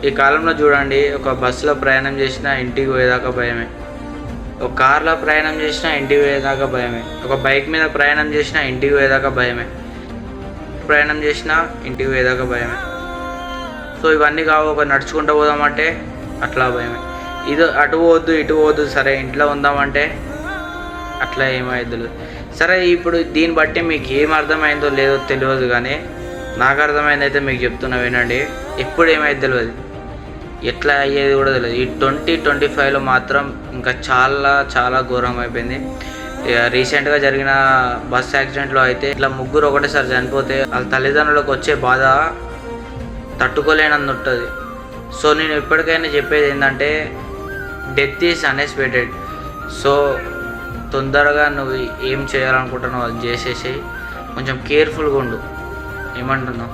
ఈ కాలంలో చూడండి, ఒక బస్సులో ప్రయాణం చేసినా ఇంటికి పోయేదాకా భయమే, ఒక కార్లో ప్రయాణం చేసినా ఇంటికి పోయేదాకా భయమే, ఒక బైక్ మీద ప్రయాణం చేసినా ఇంటికి పోయేదాకా భయమే, ప్రయాణం చేసినా ఇంటికి పోయేదాకా భయమే. సో ఇవన్నీ కావు, ఒక నడుచుకుంటూ పోదామంటే అట్లా భయమే. ఇది అటు పోవద్దు ఇటు పోవద్దు, సరే ఇంట్లో ఉందామంటే అట్లా ఏమైద్దు. సరే ఇప్పుడు దీన్ని బట్టి మీకు ఏం అర్థమైందో లేదో తెలియదు, కానీ నాకు అర్థమైందైతే మీకు చెప్తున్నా వినండి. ఎప్పుడు ఏమైంది తెలియదు, ఎట్లా అయ్యేది కూడా తెలియదు. ఈ 2025లో మాత్రం ఇంకా చాలా చాలా ఘోరం అయిపోయింది. రీసెంట్గా జరిగిన బస్ యాక్సిడెంట్లో అయితే ఇట్లా ముగ్గురు ఒకటేసారి చనిపోతే వాళ్ళ తల్లిదండ్రులకు వచ్చే బాధ తట్టుకోలేనంత ఉంటుంది. సో నేను ఎప్పటికైనా చెప్పేది ఏంటంటే, డెత్ ఈజ్ అన్ఎక్స్పెక్టెడ్. సో తొందరగా నువ్వు ఏం చేయాలనుకుంటున్నావు అది చేసేసి కొంచెం కేర్ఫుల్గా ఉండు. ఏమంటున్నావు?